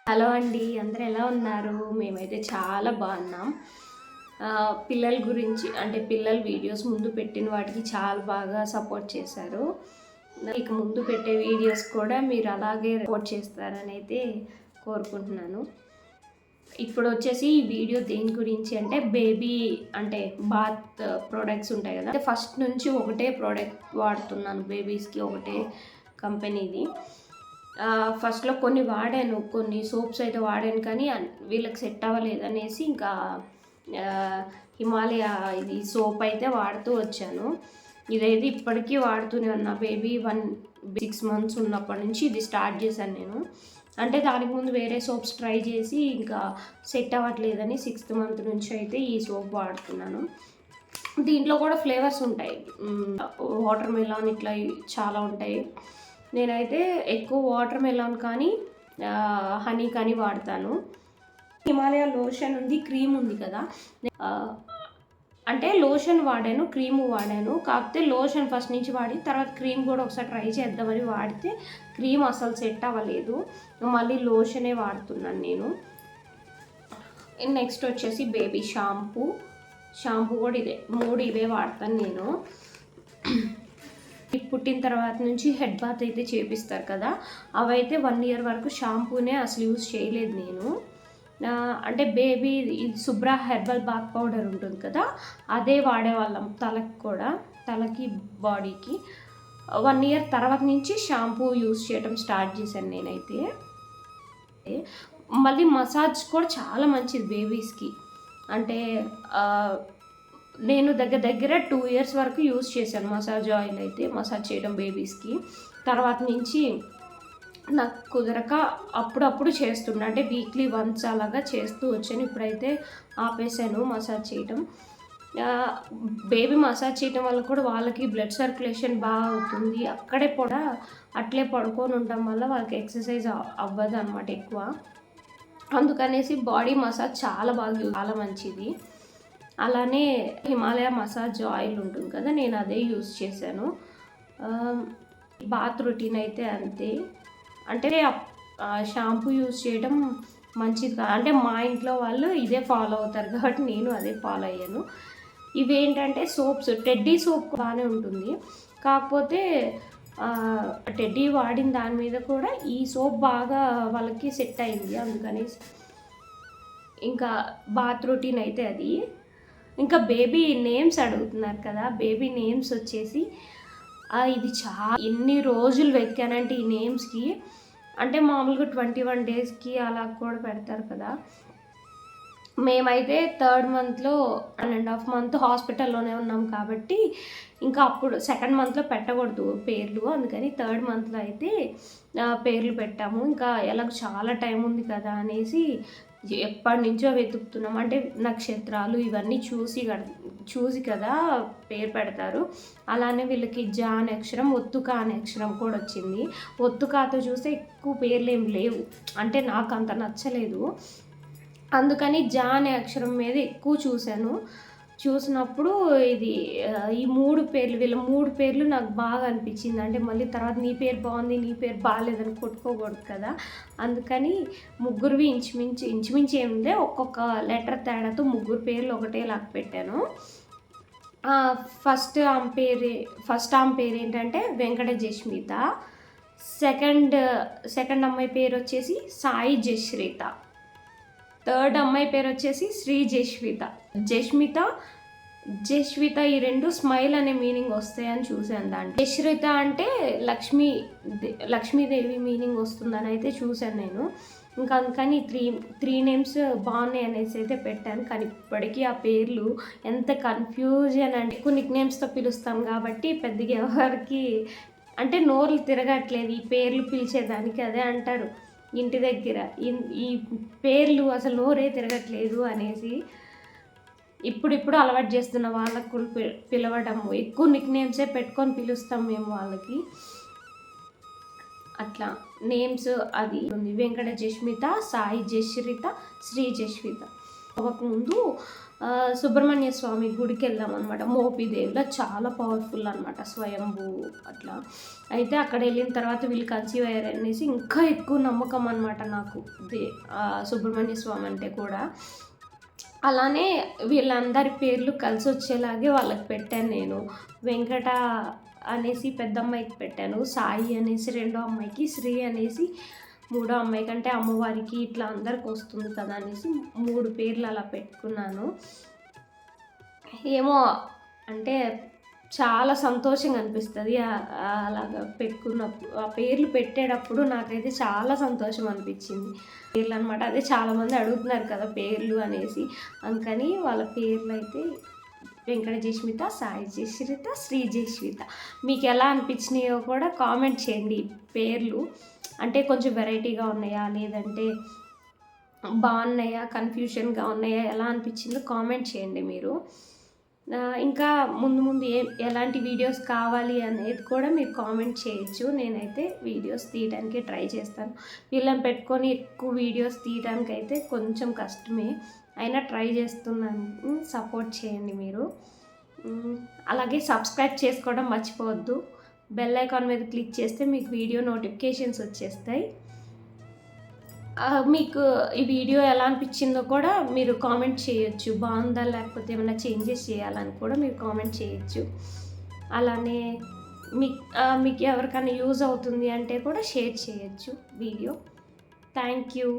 Hello అండి, అందరూ ఎలా ఉన్నారు? మేమైతే చాలా బాగున్నాం. పిల్లల గురించి అంటే పిల్లల వీడియోస్ ముందు పెట్టిన వాటికి చాలా బాగా సపోర్ట్ చేశారు. ఇక ముందు పెట్టే వీడియోస్ కూడా మీరు అలాగే సపోర్ట్ చేస్తారని అయితే కోరుకుంటున్నాను. ఇప్పుడు వచ్చేసి ఈ వీడియో దేని గురించి అంటే బేబీ అంటే బాత్ ప్రోడక్ట్స్ ఉంటాయి కదా, ఫస్ట్ నుంచి ఒకటే ప్రోడక్ట్ వాడుతున్నాను. బేబీస్కి ఒకటే కంపెనీది. ఫస్ట్లో కొన్ని వాడాను, కొన్ని సోప్స్ అయితే వాడాను, కానీ వీళ్ళకి సెట్ అవ్వలేదు అనేసి ఇంకా హిమాలయ ఇది సోప్ అయితే వాడుతూ వచ్చాను. ఇదైతే ఇప్పటికీ వాడుతూనే ఉన్నా. బేబీ 6 months ఉన్నప్పటి నుంచి ఇది స్టార్ట్ చేశాను నేను. అంటే దానికి ముందు వేరే సోప్స్ ట్రై చేసి ఇంకా సెట్ అవ్వట్లేదని 6th month నుంచి అయితే ఈ సోప్ వాడుతున్నాను. దీంట్లో కూడా ఫ్లేవర్స్ ఉంటాయి, వాటర్ మెలాన్ ఇట్లా చాలా ఉంటాయి. నేనైతే ఎక్కువ వాటర్ మెలాన్ కానీ హనీ కానీ వాడతాను. హిమాలయ లోషన్ ఉంది, క్రీమ్ ఉంది కదా. అంటే లోషన్ వాడాను, క్రీము వాడాను. కాకపోతే లోషన్ ఫస్ట్ నుంచి వాడి తర్వాత క్రీమ్ కూడా ఒకసారి ట్రై చేద్దామని వాడితే క్రీమ్ అసలు సెట్ అవ్వలేదు. మళ్ళీ లోషనే వాడుతున్నాను నేను. నెక్స్ట్ వచ్చేసి బేబీ షాంపూ కూడా ఇదే, 3 ఇవే వాడతాను నేను. పుట్టిన తర్వాత నుంచి హెడ్ బాత్ అయితే చేపిస్తారు కదా, అవైతే 1 year వరకు షాంపూనే అసలు యూజ్ చేయలేదు నేను. అంటే బేబీ శుభ్ర హెర్బల్ బాత్ పౌడర్ ఉంటుంది కదా, అదే వాడేవాళ్ళం తలకి బాడీకి. 1 year తర్వాత నుంచి షాంపూ యూజ్ చేయడం స్టార్ట్ చేశాను నేనైతే. మళ్ళీ మసాజ్ కూడా చాలా మంచిది బేబీస్కి. అంటే నేను దగ్గర 2 years వరకు యూజ్ చేశాను మసాజ్ ఆయిల్ అయితే, మసాజ్ చేయడం బేబీస్కి. తర్వాత నుంచి నాకు కుదరక అప్పుడప్పుడు చేస్తున్నా, అంటే వీక్లీ వన్స్ అలాగా చేస్తూ వచ్చాను. ఇప్పుడైతే ఆపేసాను మసాజ్ చేయడం. బేబీ మసాజ్ చేయడం వల్ల కూడా వాళ్ళకి బ్లడ్ సర్క్యులేషన్ బాగా అవుతుంది. అక్కడే కూడా అట్లే పడుకొని ఉండడం వల్ల వాళ్ళకి ఎక్సర్సైజ్ అవ్వదు అనమాట ఎక్కువ. అందుకనేసి బాడీ మసాజ్ చాలా మంచిది. అలానే హిమాలయ మసాజ్ ఆయిల్ ఉంటుంది కదా, నేను అదే యూజ్ చేశాను. బాత్ రొటీన్ అయితే అంతే. అంటే షాంపూ యూజ్ చేయడం మంచిది కాదు, అంటే మా ఇంట్లో వాళ్ళు ఇదే ఫాలో అవుతారు కాబట్టి నేను అదే ఫాలో అయ్యాను. ఇవేంటంటే సోప్స్, టెడ్డీ సోప్ బాగానే ఉంటుంది, కాకపోతే టెడ్డీ వాడిన దాని మీద కూడా ఈ సోప్ బాగా వాళ్ళకి సెట్ అయింది. అందుకని ఇంకా బాత్ రొటీన్ అయితే అది. ఇంకా బేబీ నేమ్స్ అడుగుతున్నారు కదా, బేబీ నేమ్స్ వచ్చేసి ఇది ఎన్ని రోజులు వెతికానంటే ఈ నేమ్స్కి. అంటే మామూలుగా 21 daysకి అలా కూడా పెడతారు కదా. మేమైతే 3rd monthలో 1.5 month హాస్పిటల్లోనే ఉన్నాం కాబట్టి ఇంకా అప్పుడు 2nd monthలో పెట్టకూడదు పేర్లు, అందుకని 3rd monthలో అయితే పేర్లు పెట్టాము. ఇంకా ఎలాగో చాలా టైం ఉంది కదా అనేసి ఎప్పటి నుంచో వెతుకుతున్నాం. అంటే నక్షత్రాలు ఇవన్నీ చూసి కదా పేరు పెడతారు. అలానే వీళ్ళకి జా అనే అక్షరం, ఒత్తుక అనే అక్షరం కూడా వచ్చింది. ఒత్తుకాతో చూస్తే ఎక్కువ పేర్లు ఏం లేవు, అంటే నాకు అంత నచ్చలేదు. అందుకని జా అనే అక్షరం మీద ఎక్కువ చూసినప్పుడు ఇది ఈ 3 పేర్లు, వీళ్ళ 3 పేర్లు నాకు బాగా అనిపించింది. అంటే మళ్ళీ తర్వాత నీ పేరు బాగుంది, నీ పేరు బాగాలేదని కొట్టుకోకూడదు కదా, అందుకని ముగ్గురువి ఇంచుమించి ఏముంది, ఒక్కొక్క లెటర్ తేడాతో 3 పేర్లు ఒకటేలాగా పెట్టాను. ఫస్ట్ ఆమె పేరు ఏంటంటే వెంకట జస్మిత. సెకండ్ అమ్మాయి పేరు వచ్చేసి సాయి జశ్రిత. 3rd అమ్మాయి పేరు వచ్చేసి శ్రీ జస్మిత ఈ 2 స్మైల్ అనే మీనింగ్ వస్తాయని చూశాను. దాంట్లో జశ్రిత అంటే లక్ష్మీదేవి మీనింగ్ వస్తుందని అయితే చూశాను నేను. ఇంకా అందుకని 3 names బాగున్నాయి అనేసి అయితే పెట్టాను. కానీ ఇప్పటికీ ఆ పేర్లు ఎంత కన్ఫ్యూజన్ అంటే, ఎక్కువ నిక్నేమ్స్తో పిలుస్తాం కాబట్టి పెద్దగా ఎవరికి అంటే నోర్లు తిరగట్లేదు ఈ పేర్లు పిలిచేదానికి. అదే అంటారు ఇంటి దగ్గర, ఈ పేర్లు అసలు నోరే తిరగట్లేదు అనేసి. ఇప్పుడు అలవాటు చేస్తున్న వాళ్ళకు పిలవడము, ఎక్కువ నిక్నేమ్సే పెట్టుకొని పిలుస్తాం మేము వాళ్ళకి. అట్లా నేమ్స్ అది ఉంది, వెంకట జస్మిత, సాయి జశ్రిత, శ్రీ జస్మిత. అవ్వకముందు సుబ్రహ్మణ్య స్వామి గుడికి వెళ్ళామన్నమాట. మోపిదేవిలో చాలా పవర్ఫుల్ అనమాట, స్వయంభూ అట్లా. అయితే అక్కడ వెళ్ళిన తర్వాత వీళ్ళు కన్సీవ్ అయ్యారు అనేసి ఇంకా ఎక్కువ నమ్మకం అనమాట నాకు సుబ్రహ్మణ్య స్వామి అంటే కూడా. అలానే వీళ్ళందరి పేర్లు కలిసి వచ్చేలాగే వాళ్ళకి పెట్టాను నేను. వెంకట అనేసి పెద్ద అమ్మాయికి పెట్టాను, సాయి అనేసి రెండో అమ్మాయికి, శ్రీ అనేసి మూడో అమ్మాయి కంటే అమ్మవారికి ఇట్లా అందరికి వస్తుంది కదా అనేసి 3 పేర్లు అలా పెట్టుకున్నాను. ఏమో అంటే చాలా సంతోషంగా అనిపిస్తుంది అలాగా పెట్టుకున్నప్పుడు. ఆ పేర్లు పెట్టేటప్పుడు నాకైతే చాలా సంతోషం అనిపించింది. పేర్లు అనమాట, అదే చాలామంది అడుగుతున్నారు కదా పేర్లు అనేసి, అందుకని వాళ్ళ పేర్లు అయితే వెంకట జస్మిత, సాయి జస్విత, శ్రీ జస్విత. మీకు ఎలా అనిపించినాయో కూడా కామెంట్ చేయండి. పేర్లు అంటే కొంచెం వెరైటీగా ఉన్నాయా, లేదంటే బాగున్నాయా, కన్ఫ్యూషన్గా ఉన్నాయా, ఎలా అనిపించిందో కామెంట్ చేయండి మీరు. ఇంకా ముందు ఎలాంటి వీడియోస్ కావాలి అనేది కూడా మీరు కామెంట్ చేయొచ్చు. నేనైతే వీడియోస్ తీయడానికి ట్రై చేస్తాను. వీళ్ళని పెట్టుకొని ఎక్కువ వీడియోస్ తీయడానికి అయితే కొంచెం కష్టమే, అయినా ట్రై చేస్తున్నాను. సపోర్ట్ చేయండి మీరు. అలాగే సబ్స్క్రైబ్ చేసుకోవడం మర్చిపోవద్దు. బెల్ ఐకాన్ మీద క్లిక్ చేస్తే మీకు వీడియో నోటిఫికేషన్స్ వచ్చేస్తాయి. మీకు ఈ వీడియో ఎలా అనిపించిందో కూడా మీరు కామెంట్ చేయొచ్చు. బాగుందా లేకపోతే ఏమైనా చేంజెస్ చేయాలని కూడా మీరు కామెంట్ చేయొచ్చు. అలానే మీకు ఎవరికైనా యూజ్ అవుతుంది అంటే కూడా షేర్ చేయొచ్చు వీడియో. Thank you.